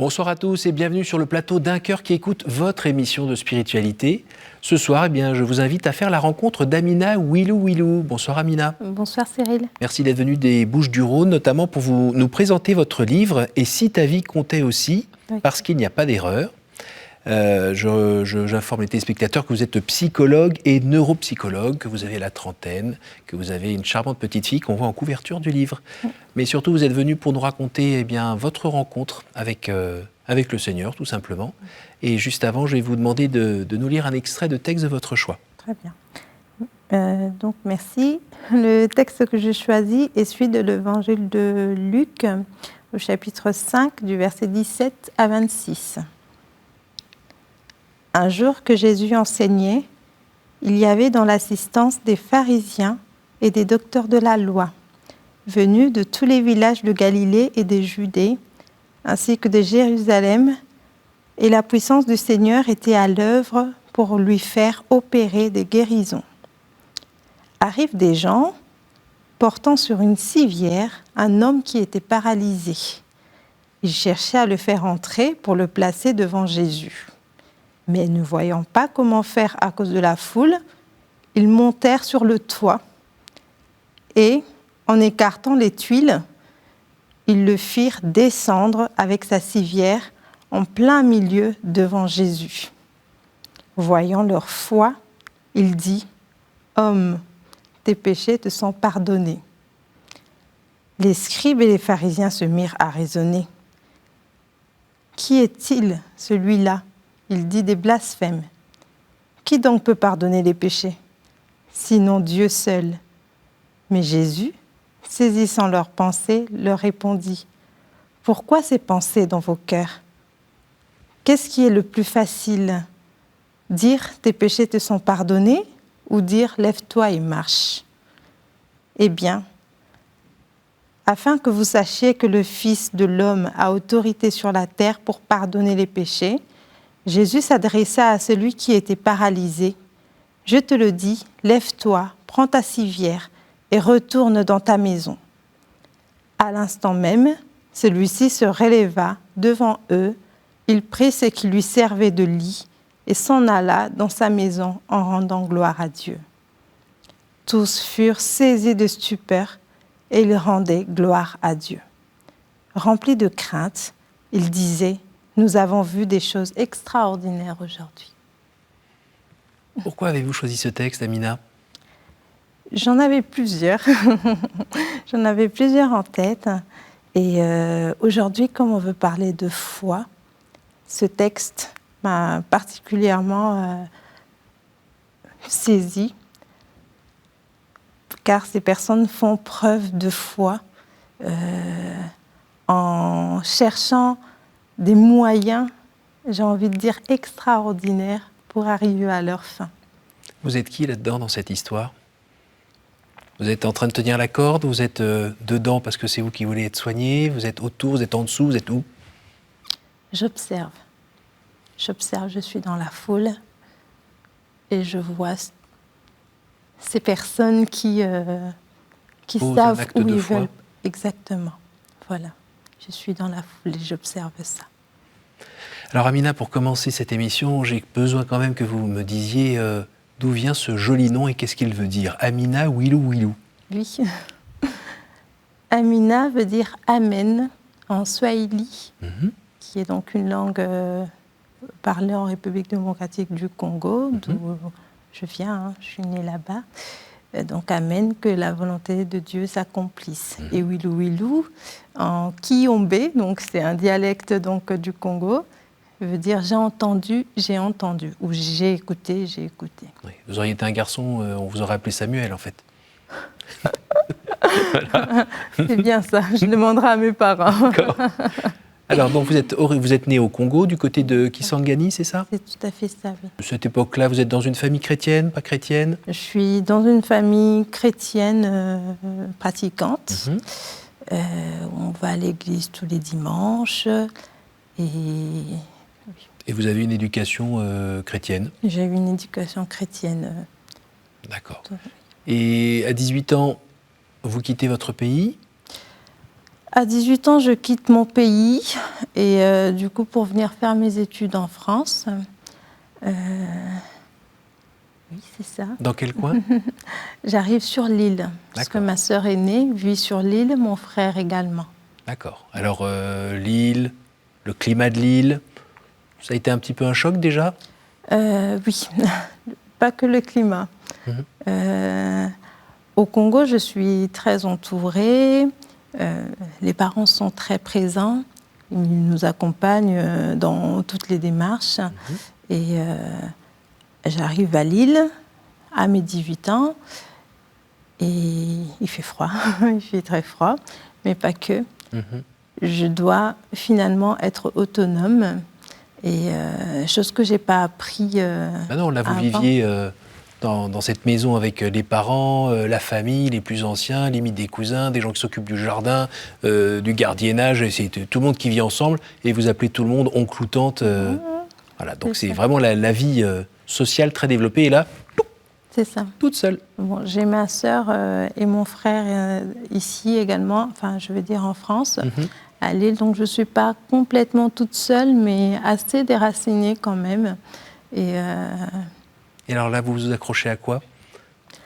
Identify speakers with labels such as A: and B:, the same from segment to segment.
A: Bonsoir à tous et bienvenue sur le plateau d'Un Cœur qui écoute votre émission de spiritualité. Ce soir, je vous invite à faire la rencontre d'Amina Willou. Bonsoir Amina.
B: Bonsoir Cyril.
A: Merci d'être venue des Bouches-du-Rhône, notamment pour nous présenter votre livre « Et si ta vie comptait aussi ?» parce qu'il n'y a pas d'erreur. J'informe les téléspectateurs que vous êtes psychologue et neuropsychologue, que vous avez la trentaine, que vous avez une charmante petite fille qu'on voit en couverture du livre. Mais surtout, vous êtes venu pour nous raconter votre rencontre avec le Seigneur, tout simplement. Et juste avant, je vais vous demander de nous lire un extrait de texte de votre choix.
B: Très bien. Donc, merci. Le texte que j'ai choisi est celui de l'évangile de Luc, au chapitre 5, du verset 17 à 26. Un jour que Jésus enseignait, il y avait dans l'assistance des pharisiens et des docteurs de la loi, venus de tous les villages de Galilée et de Judée, ainsi que de Jérusalem, et la puissance du Seigneur était à l'œuvre pour lui faire opérer des guérisons. Arrivent des gens portant sur une civière un homme qui était paralysé. Ils cherchaient à le faire entrer pour le placer devant Jésus. Mais ne voyant pas comment faire à cause de la foule, ils montèrent sur le toit et, en écartant les tuiles, ils le firent descendre avec sa civière en plein milieu devant Jésus. Voyant leur foi, il dit « Homme, tes péchés te sont pardonnés. » Les scribes et les pharisiens se mirent à raisonner. « Qui est-il, celui-là ? Il dit des blasphèmes. Qui donc peut pardonner les péchés ? Sinon Dieu seul. » Mais Jésus, saisissant leurs pensées, leur répondit : « Pourquoi ces pensées dans vos cœurs ? Qu'est-ce qui est le plus facile ? Dire tes péchés te sont pardonnés ou dire lève-toi et marche ? Eh bien, afin que vous sachiez que le Fils de l'homme a autorité sur la terre pour pardonner les péchés, Jésus s'adressa à celui qui était paralysé. « Je te le dis, lève-toi, prends ta civière et retourne dans ta maison. » À l'instant même, celui-ci se releva devant eux, il prit ce qui lui servait de lit et s'en alla dans sa maison en rendant gloire à Dieu. Tous furent saisis de stupeur et ils rendaient gloire à Dieu. Remplis de crainte, ils disaient : nous avons vu des choses extraordinaires aujourd'hui.
A: Pourquoi avez-vous choisi ce texte, Amina ?
B: J'en avais plusieurs. J'en avais plusieurs en tête. Et aujourd'hui, comme on veut parler de foi, ce texte m'a particulièrement saisie, car ces personnes font preuve de foi en cherchant des moyens, j'ai envie de dire, extraordinaires pour arriver à leur fin.
A: Vous êtes qui là-dedans, dans cette histoire ? Vous êtes en train de tenir la corde ? Vous êtes dedans parce que c'est vous qui voulez être soigné ? Vous êtes autour ? Vous êtes en dessous ? Vous êtes où ?
B: J'observe. Je suis dans la foule et je vois ces personnes qui savent où ils veulent. Exactement. Voilà. Je suis dans la foule et j'observe ça.
A: Alors Amina, pour commencer cette émission, j'ai besoin quand même que vous me disiez d'où vient ce joli nom et qu'est-ce qu'il veut dire. Amina Willou.
B: Oui. Amina veut dire Amen en Swahili, qui est donc une langue parlée en République démocratique du Congo, d'où je viens, je suis née là-bas. Donc Amen, que la volonté de Dieu s'accomplisse. Et Willou en Kiyombe, donc c'est un dialecte donc du Congo, veut dire j'ai entendu, ou j'ai écouté.
A: Oui. Vous auriez été un garçon, on vous aurait appelé Samuel en fait.
B: Voilà. C'est bien ça, je demanderai à mes parents.
A: D'accord. Alors, donc vous êtes né au Congo, du côté de Kisangani, c'est ça ?
B: C'est tout à fait ça, oui.
A: À cette époque-là, vous êtes dans une famille chrétienne, pas chrétienne ?
B: Je suis dans une famille chrétienne pratiquante. On va à l'église tous les dimanches.
A: Et vous avez une éducation chrétienne ?
B: J'ai eu une éducation chrétienne.
A: D'accord. Et à 18 ans, vous quittez votre pays ?
B: À 18 ans, je quitte mon pays et du coup, pour venir faire mes études en France. Oui, c'est ça.
A: Dans quel coin?
B: J'arrive sur l'île, parce que ma sœur aînée vit sur l'île, mon frère également.
A: D'accord. Alors, l'île, le climat de l'île, ça a été un petit peu un choc déjà?
B: Oui, pas que le climat. Au Congo, je suis très entourée. Les parents sont très présents. Ils nous accompagnent dans toutes les démarches. Et j'arrive à Lille à mes 18 ans. Et il fait froid, il fait très froid, mais pas que. Je dois finalement être autonome. Et chose que je n'ai pas appris
A: Ah non, là, vous
B: avant.
A: viviez dans cette maison avec les parents, la famille, les plus anciens, limite des cousins, des gens qui s'occupent du jardin, du gardiennage, et c'est tout le monde qui vit ensemble, et vous appelez tout le monde oncle ou tante. Voilà, donc c'est vraiment la vie sociale très développée, et là,
B: c'est ça.
A: Toute seule.
B: Bon, j'ai ma sœur et mon frère ici également, enfin je veux dire en France, à Lille, donc je ne suis pas complètement toute seule, mais assez déracinée quand même. Et
A: alors là, vous vous accrochez à quoi?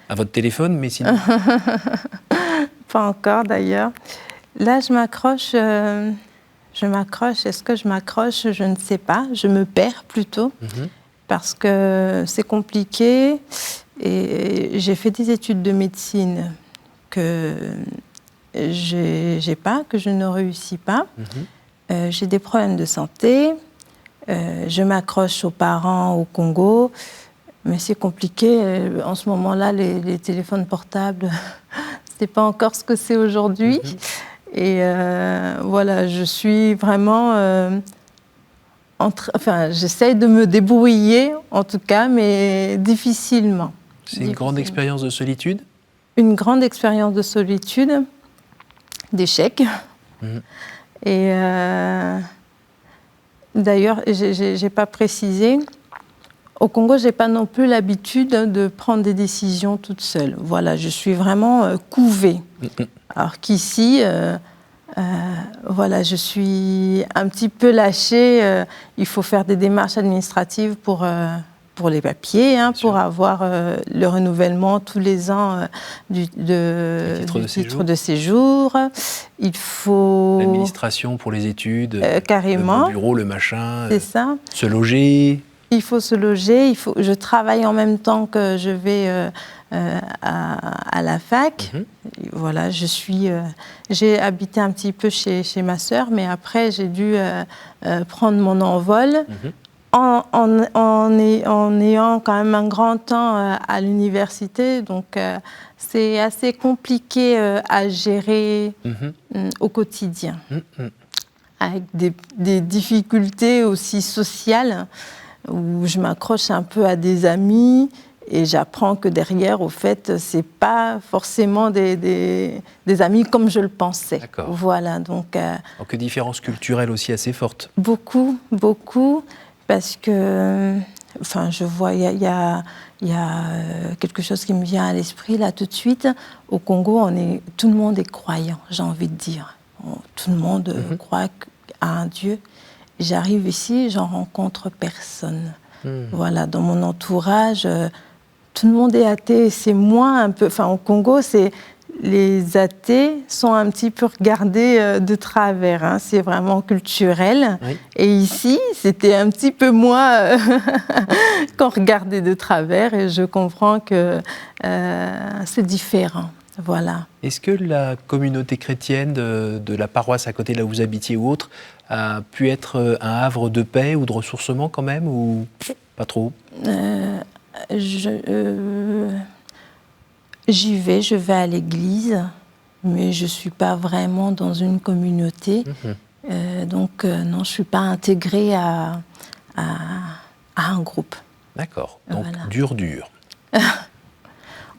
A: À votre téléphone, mais sinon...
B: Pas encore d'ailleurs. Là, je m'accroche. Est-ce que je m'accroche? Je ne sais pas. Je me perds plutôt parce que c'est compliqué. Et j'ai fait des études de médecine que que je ne réussis pas. J'ai des problèmes de santé. Je m'accroche aux parents au Congo. Mais c'est compliqué. En ce moment-là, les téléphones portables, c'est pas encore ce que c'est aujourd'hui. Et voilà, je suis vraiment... j'essaye de me débrouiller, en tout cas, mais difficilement.
A: C'est une grande expérience de solitude?
B: Une grande expérience de solitude, d'échec. Et d'ailleurs, j'ai pas précisé, au Congo, j'ai pas non plus l'habitude de prendre des décisions toute seule. Voilà, je suis vraiment couvée. Alors qu'ici, voilà, je suis un petit peu lâchée. Il faut faire des démarches administratives pour les papiers, pour avoir le renouvellement tous les ans du titre de séjour. Il faut...
A: L'administration pour les études,
B: carrément.
A: Le bureau, le machin.
B: C'est ça.
A: Se loger.
B: Il faut se loger. Je travaille en même temps que je vais à la fac. Voilà, j'ai habité un petit peu chez ma sœur, mais après j'ai dû prendre mon envol. En ayant quand même un grand temps à l'université, donc c'est assez compliqué à gérer au quotidien, avec des difficultés aussi sociales, où je m'accroche un peu à des amis, et j'apprends que derrière, au fait, c'est pas forcément des amis comme je le pensais.
A: D'accord.
B: Voilà, donc
A: différences culturelles aussi assez fortes. Beaucoup,
B: beaucoup. Parce que, enfin, je vois, il y a quelque chose qui me vient à l'esprit là tout de suite. Au Congo, tout le monde est croyant, j'ai envie de dire. Tout le monde croit à un Dieu. J'arrive ici, j'en rencontre personne. Voilà, dans mon entourage, tout le monde est athée. C'est moins un peu. Enfin, au Congo, les athées sont un petit peu regardés de travers. C'est vraiment culturel.
A: Oui.
B: Et ici, c'était un petit peu moins qu'on regardait de travers. Et je comprends que c'est différent. Voilà.
A: Est-ce que la communauté chrétienne de la paroisse à côté de là où vous habitiez ou autre a pu être un havre de paix ou de ressourcement quand même, ou pas trop?
B: J'y vais, je vais à l'église, mais je ne suis pas vraiment dans une communauté. Donc, non, je ne suis pas intégrée à un groupe.
A: D'accord. Donc,
B: voilà.
A: dur.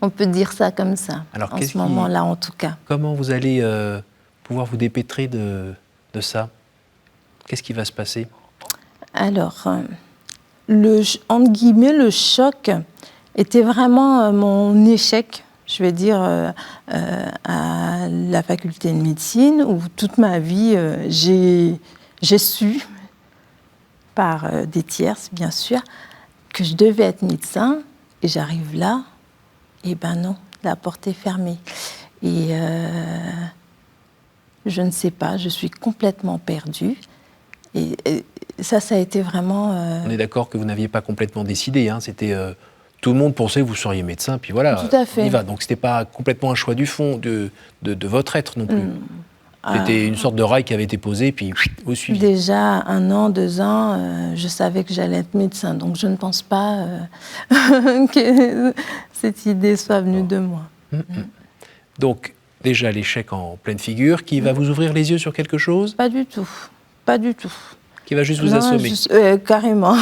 B: On peut dire ça comme ça,
A: alors,
B: en ce moment-là en tout cas.
A: Comment vous allez pouvoir vous dépêtrer de ça? Qu'est-ce qui va se passer?
B: Alors, entre guillemets, le choc était vraiment mon échec je vais dire, à la faculté de médecine, où toute ma vie, j'ai su, par des tierces bien sûr, que je devais être médecin, et j'arrive là, et ben non, la porte est fermée. Et je ne sais pas, je suis complètement perdue. Et ça a été vraiment...
A: On est d'accord que vous n'aviez pas complètement décidé, hein, c'était... tout le monde pensait que vous seriez médecin, puis voilà,
B: Tout à fait.
A: on y va. Donc c'était pas complètement un choix du fond de votre être non plus. C'était une sorte de rail qui avait été posé, puis au suivi.
B: Déjà, 1 an, 2 ans, je savais que j'allais être médecin. Donc je ne pense pas que cette idée soit venue de moi.
A: Donc déjà l'échec en pleine figure, qui va vous ouvrir les yeux sur quelque chose?
B: Pas du tout, pas du tout.
A: Qui va juste vous assommer?
B: Carrément.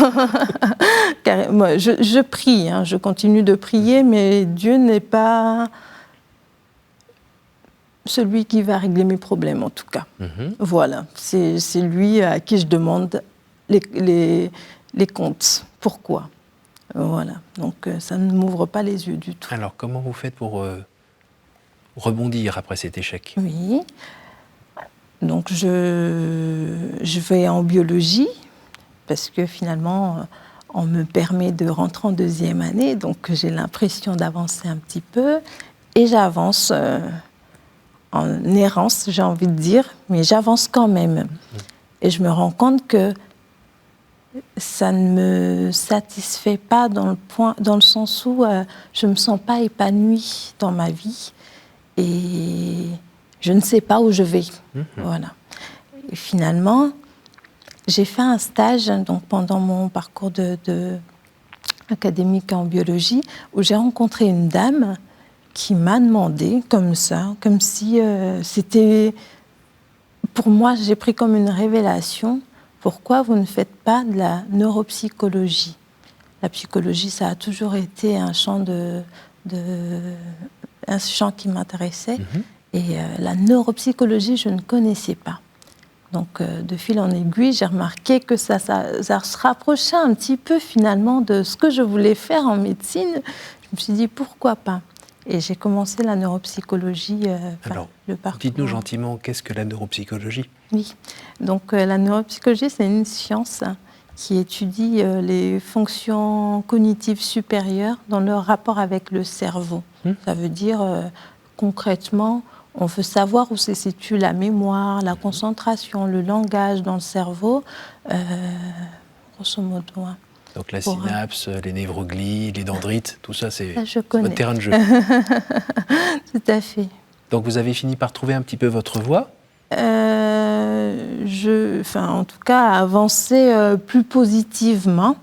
B: Carrément. Je prie, hein, je continue de prier, mais Dieu n'est pas celui qui va régler mes problèmes, en tout cas. Voilà, c'est lui à qui je demande les comptes. Pourquoi? Voilà, donc ça ne m'ouvre pas les yeux du tout.
A: Alors, comment vous faites pour rebondir après cet échec?
B: Oui, donc je vais en biologie, parce que finalement, on me permet de rentrer en 2e année, donc j'ai l'impression d'avancer un petit peu, et j'avance en errance, j'ai envie de dire, mais j'avance quand même. Et je me rends compte que ça ne me satisfait pas dans le sens où je ne me sens pas épanouie dans ma vie et je ne sais pas où je vais. Voilà. Et finalement, j'ai fait un stage donc, pendant mon parcours académique en biologie où j'ai rencontré une dame qui m'a demandé comme ça, comme si c'était... Pour moi, j'ai pris comme une révélation, pourquoi vous ne faites pas de la neuropsychologie? La psychologie, ça a toujours été un champ, un champ qui m'intéressait. Et la neuropsychologie, je ne connaissais pas. Donc, de fil en aiguille, j'ai remarqué que ça se rapprochait un petit peu finalement de ce que je voulais faire en médecine. Je me suis dit, pourquoi pas? Et j'ai commencé la neuropsychologie.
A: Alors,
B: le parcours.
A: dites-nous gentiment, qu'est-ce que la neuropsychologie?
B: Oui, donc la neuropsychologie, c'est une science qui étudie les fonctions cognitives supérieures dans leur rapport avec le cerveau. Ça veut dire, concrètement, on veut savoir où se situe la mémoire, la concentration, le langage dans le cerveau, grosso modo. Hein.
A: Donc la synapse, les névroglies, les dendrites, tout ça, c'est
B: votre
A: terrain de jeu.
B: Tout à fait.
A: Donc vous avez fini par trouver un petit peu votre voie?
B: En tout cas, avancer plus positivement.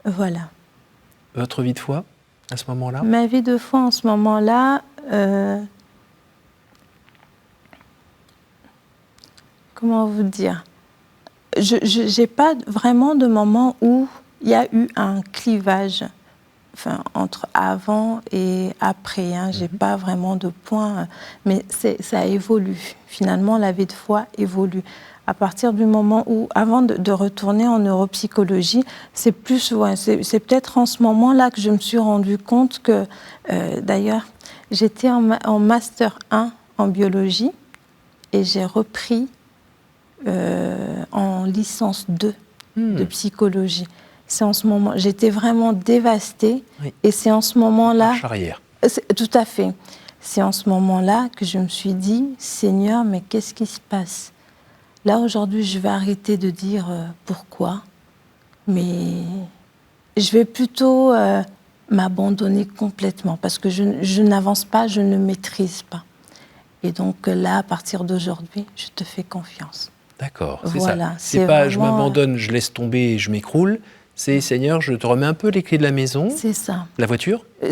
B: Voilà.
A: Votre vie de foi, à ce moment-là?
B: Ma vie de foi, en ce moment-là, comment vous dire? Je n'ai pas vraiment de moment où il y a eu un clivage entre avant et après. Hein. Je n'ai pas vraiment de point, mais ça évolue. Finalement, la vie de foi évolue. À partir du moment où, avant de retourner en neuropsychologie, c'est peut-être en ce moment-là que je me suis rendu compte que, d'ailleurs, j'étais en Master 1 en biologie et j'ai repris en licence 2 de psychologie. C'est en ce moment, j'étais vraiment dévastée, et c'est en ce moment-là...
A: Marche arrière.
B: Tout à fait. C'est en ce moment-là que je me suis dit, Seigneur, mais qu'est-ce qui se passe? Là, aujourd'hui, je vais arrêter de dire pourquoi, mais je vais plutôt m'abandonner complètement, parce que je n'avance pas, je ne maîtrise pas. Et donc là, à partir d'aujourd'hui, je te fais confiance.
A: D'accord, c'est
B: voilà,
A: ça. C'est pas
B: vraiment...
A: je m'abandonne, je laisse tomber et je m'écroule. C'est Seigneur, je te remets un peu les clés de la maison,
B: c'est ça.
A: La voiture, et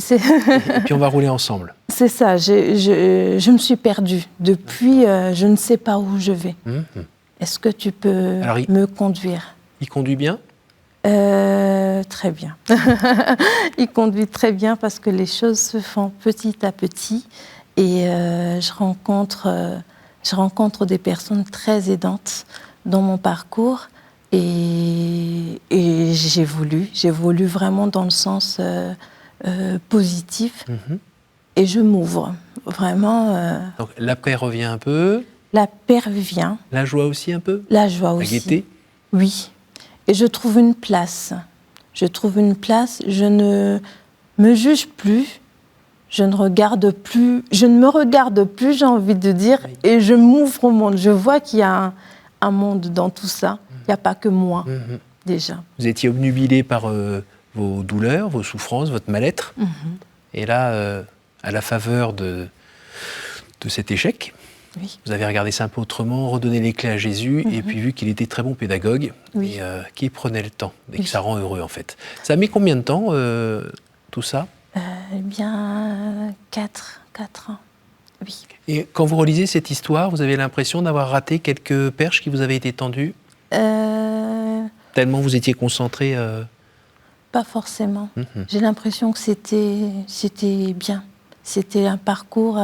A: puis on va rouler ensemble.
B: C'est ça, je me suis perdue. Depuis, je ne sais pas où je vais. Est-ce que tu peux me conduire?
A: Il conduit bien?
B: Très bien. Il conduit très bien parce que les choses se font petit à petit. Et je rencontre des personnes très aidantes dans mon parcours. Et j'évolue vraiment dans le sens positif, et je m'ouvre. Vraiment,
A: Donc la paix revient un peu,
B: la paix revient,
A: la joie aussi un peu,
B: la joie
A: la
B: aussi.
A: gaieté.
B: Oui. Et je trouve une place. Je trouve une place. Je ne me juge plus. Je ne me regarde plus, j'ai envie de dire,
A: Oui.
B: et je m'ouvre au monde. Je vois qu'il y a un monde dans tout ça. Il n'y a pas que moi, déjà.
A: Vous étiez obnubilé par vos douleurs, vos souffrances, votre mal-être. Et là, à la faveur de cet échec,
B: Oui.
A: vous avez regardé ça un peu autrement, redonné les clés à Jésus, et puis vu qu'il était très bon pédagogue,
B: Oui.
A: et qui prenait le temps, et
B: Oui.
A: que ça rend heureux en fait. Ça a mis combien de temps, tout ça?
B: Eh bien, 4 ans. Oui.
A: Et quand vous relisez cette histoire, vous avez l'impression d'avoir raté quelques perches qui vous avaient été tendues? Tellement vous étiez concentré.
B: Pas forcément. J'ai l'impression que c'était bien. C'était un parcours...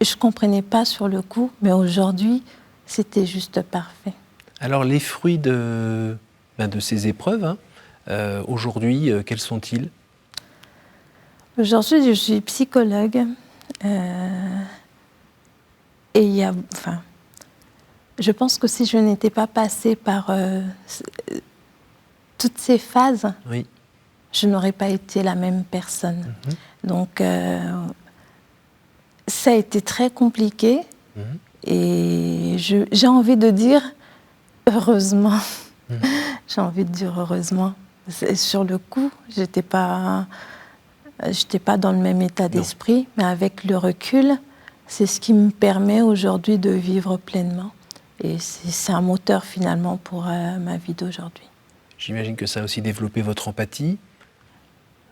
B: je ne comprenais pas sur le coup, mais aujourd'hui, c'était juste parfait.
A: Alors, les fruits de ces épreuves, hein, aujourd'hui, quels sont-ils?
B: Aujourd'hui, je suis psychologue. Et il y a... Enfin, je pense que si je n'étais pas passée par toutes ces phases,
A: Oui.
B: je n'aurais pas été la même personne. Donc, ça a été très compliqué. Et j'ai envie de dire heureusement. J'ai envie de dire heureusement. Sur le coup, j'étais pas dans le même état d'esprit, mais avec le recul, c'est ce qui me permet aujourd'hui de vivre pleinement. Et c'est un moteur finalement pour ma vie d'aujourd'hui.
A: J'imagine que ça a aussi développé votre empathie,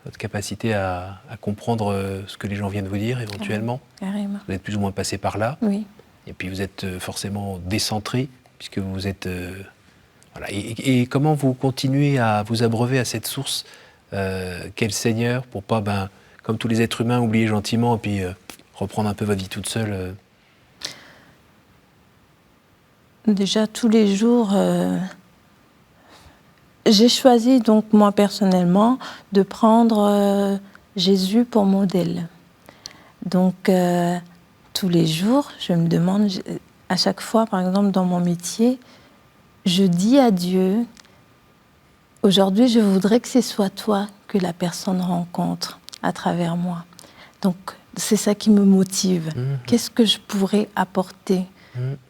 A: votre capacité à comprendre ce que les gens viennent vous dire éventuellement.
B: Carrément.
A: Vous êtes plus ou moins passé par là.
B: Oui.
A: Et puis vous êtes forcément décentré, puisque vous êtes... voilà. Et comment vous continuez à vous abreuver à cette source qu'est le Seigneur, pour pas, comme tous les êtres humains, oublier gentiment et puis reprendre un peu votre vie toute seule
B: Déjà, tous les jours, j'ai choisi, donc moi personnellement, de prendre Jésus pour modèle. Donc, tous les jours, je me demande, à chaque fois, par exemple, dans mon métier, je dis à Dieu, aujourd'hui, je voudrais que ce soit toi que la personne rencontre à travers moi. Donc, c'est ça qui me motive. Qu'est-ce que je pourrais apporter?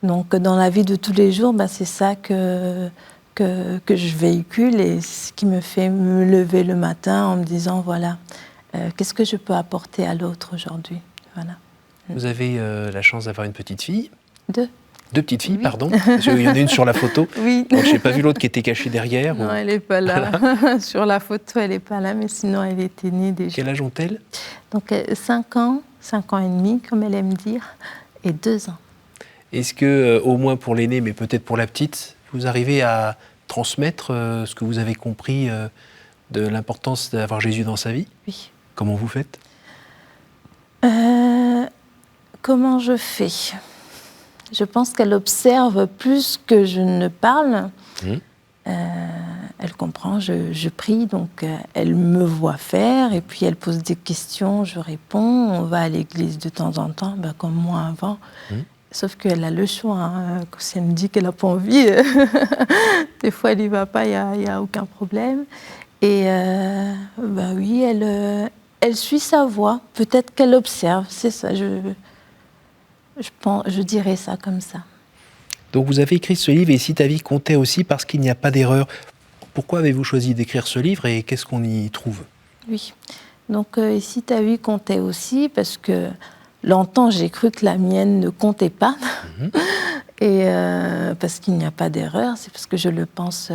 B: Donc, dans la vie de tous les jours, c'est ça que je véhicule et ce qui me fait me lever le matin en me disant, voilà, qu'est-ce que je peux apporter à l'autre aujourd'hui? Voilà.
A: Vous avez la chance d'avoir une petite fille. Deux petites filles,
B: oui.
A: Pardon. Parce qu'il y en a une sur la photo.
B: Oui.
A: Donc, je n'ai pas vu l'autre qui était cachée derrière.
B: Non, elle n'est pas là. Voilà. Sur la photo, elle n'est pas là, mais sinon, elle était née déjà.
A: Quel âge ont-elles?
B: Donc, 5 ans et demi, comme elle aime dire, et 2 ans.
A: Est-ce que, au moins pour l'aînée, mais peut-être pour la petite, vous arrivez à transmettre ce que vous avez compris de l'importance d'avoir Jésus dans sa vie?
B: Oui.
A: Comment vous faites?
B: Comment je fais? Je pense qu'elle observe plus que je ne parle. Elle comprend, je prie, donc elle me voit faire, et puis elle pose des questions, je réponds. On va à l'église de temps en temps, comme moi avant. Sauf qu'elle a le choix. Hein. Si elle me dit qu'elle n'a pas envie, des fois elle n'y va pas, il n'y a aucun problème. Et oui, elle suit sa voie. Peut-être qu'elle observe, c'est ça. Je dirais ça comme ça.
A: Donc vous avez écrit ce livre, et Si ta vie comptait aussi, parce qu'il n'y a pas d'erreur. Pourquoi avez-vous choisi d'écrire ce livre et qu'est-ce qu'on y trouve?
B: Oui, donc Et si ta vie comptait aussi, parce que longtemps j'ai cru que la mienne ne comptait pas. Et parce qu'il n'y a pas d'erreur, c'est parce que je le pense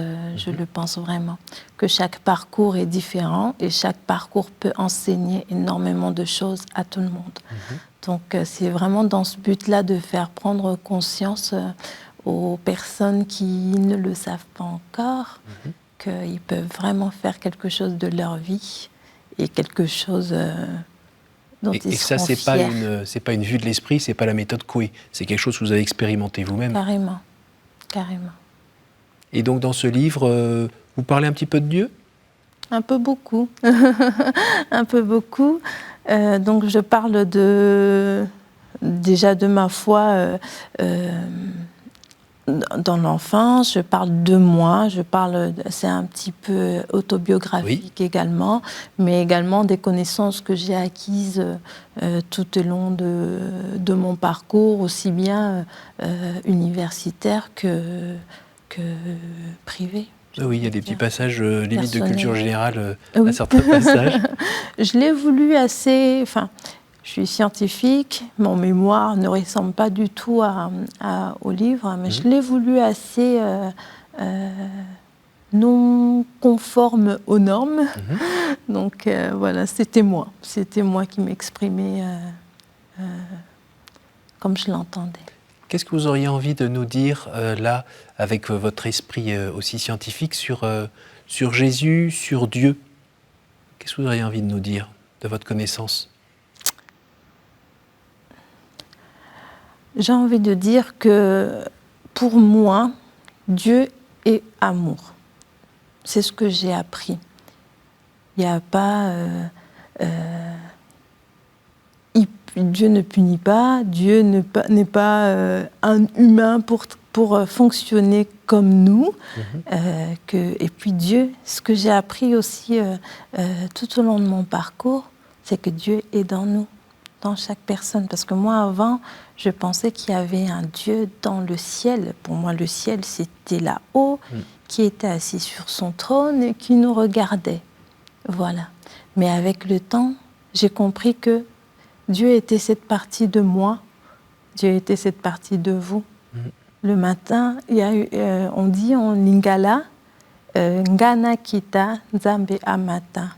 B: vraiment, que chaque parcours est différent et chaque parcours peut enseigner énormément de choses à tout le monde. Donc c'est vraiment dans ce but-là de faire prendre conscience aux personnes qui ne le savent pas encore, qu'ils peuvent vraiment faire quelque chose de leur vie et quelque chose dont ils seront fiers.
A: Et ça, c'est pas une vue de l'esprit, c'est pas la méthode Coué, c'est quelque chose que vous avez expérimenté vous-même.
B: Carrément.
A: Et donc dans ce livre, vous parlez un petit peu de Dieu?
B: Un peu beaucoup. Un peu beaucoup. Donc je parle déjà de ma foi dans l'enfance, je parle de moi, c'est un petit peu autobiographique également, mais également des connaissances que j'ai acquises tout au long de mon parcours, aussi bien universitaire que privé.
A: Oui, il y a des petits passages limite de
B: Personnel.
A: culture générale à certains passages.
B: Je l'ai voulu assez... Je suis scientifique, mon mémoire ne ressemble pas du tout au livre, mais je l'ai voulu assez non conforme aux normes. Donc voilà, c'était moi qui m'exprimais comme je l'entendais.
A: Qu'est-ce que vous auriez envie de nous dire là, avec votre esprit aussi scientifique, sur Jésus, sur Dieu? Qu'est-ce que vous auriez envie de nous dire de votre connaissance?
B: J'ai envie de dire que pour moi, Dieu est amour. C'est ce que j'ai appris. Il n'y a pas... Dieu ne punit pas, Dieu n'est pas un humain pour fonctionner comme nous. Et puis Dieu, ce que j'ai appris aussi tout au long de mon parcours, c'est que Dieu est dans nous, dans chaque personne. Parce que moi, avant, je pensais qu'il y avait un Dieu dans le ciel. Pour moi, le ciel, c'était là-haut, qui était assis sur son trône et qui nous regardait. Voilà. Mais avec le temps, j'ai compris que Dieu était cette partie de moi, Dieu était cette partie de vous. Le matin, il y a eu, on dit en lingala, Ngana kita Nzambe amata.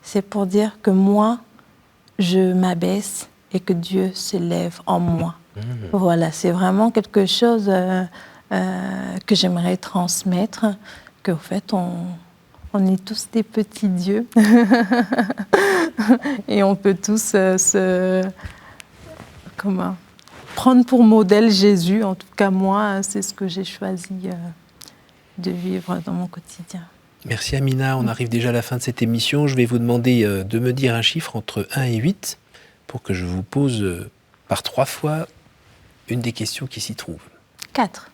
B: C'est pour dire que moi, je m'abaisse et que Dieu se lève en moi. Voilà, c'est vraiment quelque chose que j'aimerais transmettre, qu'en fait, on est tous des petits dieux et on peut tous prendre pour modèle Jésus. En tout cas, moi, c'est ce que j'ai choisi de vivre dans mon quotidien.
A: Merci Amina, on arrive déjà à la fin de cette émission. Je vais vous demander de me dire un chiffre entre 1 et 8 pour que je vous pose par 3 fois une des questions qui s'y trouvent.
B: 4.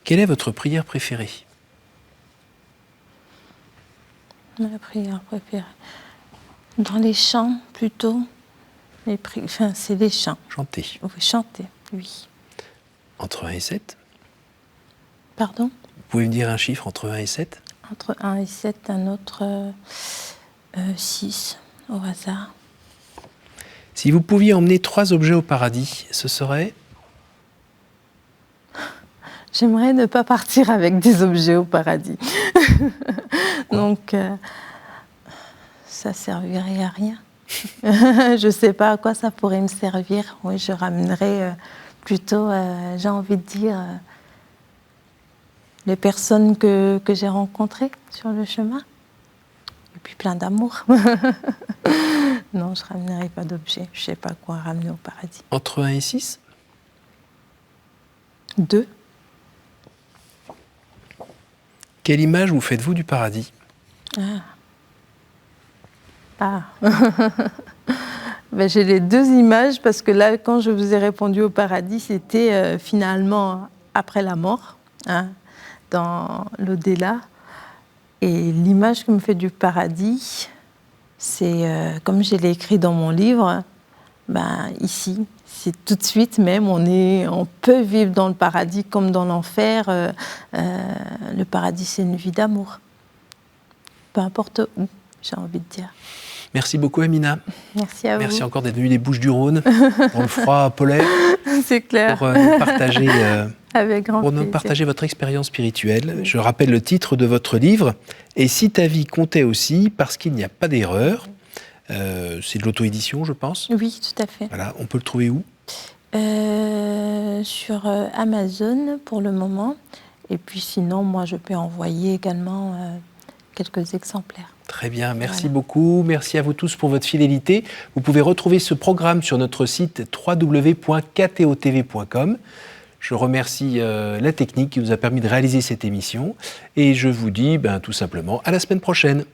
A: Quelle est votre prière préférée?
B: Ma prière préférée. Dans les chants, plutôt. C'est les chants.
A: Chanter.
B: Oui, chanter, oui.
A: Entre 1 et 7?
B: Pardon?
A: Vous pouvez me dire un chiffre entre 1 et 7?
B: Entre 1 et 7, un autre 6, au hasard.
A: Si vous pouviez emmener 3 objets au paradis, ce serait?
B: J'aimerais ne pas partir avec des objets au paradis. Donc, ça servirait à rien. Je ne sais pas à quoi ça pourrait me servir. Oui, je ramènerais plutôt, j'ai envie de dire, les personnes que j'ai rencontrées sur le chemin. Et puis plein d'amour. Non, je ne ramènerai pas d'objets. Je ne sais pas quoi ramener au paradis.
A: Entre 1 et 6?
B: 2.
A: Quelle image vous faites-vous du paradis?
B: Ben, j'ai les 2 images parce que là, quand je vous ai répondu au paradis, c'était finalement après la mort, dans l'au-delà. Et l'image que me fait du paradis, c'est, comme je l'ai écrit dans mon livre, ici, c'est tout de suite même, on peut vivre dans le paradis comme dans l'enfer. Le paradis, c'est une vie d'amour. Peu importe où, j'ai envie de dire.
A: Merci beaucoup Amina.
B: Merci à vous.
A: Merci encore d'être venue des Bouches-du-Rhône, dans le froid polaire.
B: C'est clair.
A: Pour nous partager,
B: avec grand plaisir.
A: Partager votre expérience spirituelle. Je rappelle le titre de votre livre, « Et si ta vie comptait aussi, parce qu'il n'y a pas d'erreur ». C'est de l'auto-édition, je pense.
B: Oui, tout à fait.
A: Voilà, on peut le trouver où?
B: Sur Amazon pour le moment. Et puis sinon, moi, je peux envoyer également quelques exemplaires.
A: Très bien, merci beaucoup. Merci à vous tous pour votre fidélité. Vous pouvez retrouver ce programme sur notre site www.ktotv.com. Je remercie la technique qui nous a permis de réaliser cette émission. Et je vous dis tout simplement à la semaine prochaine.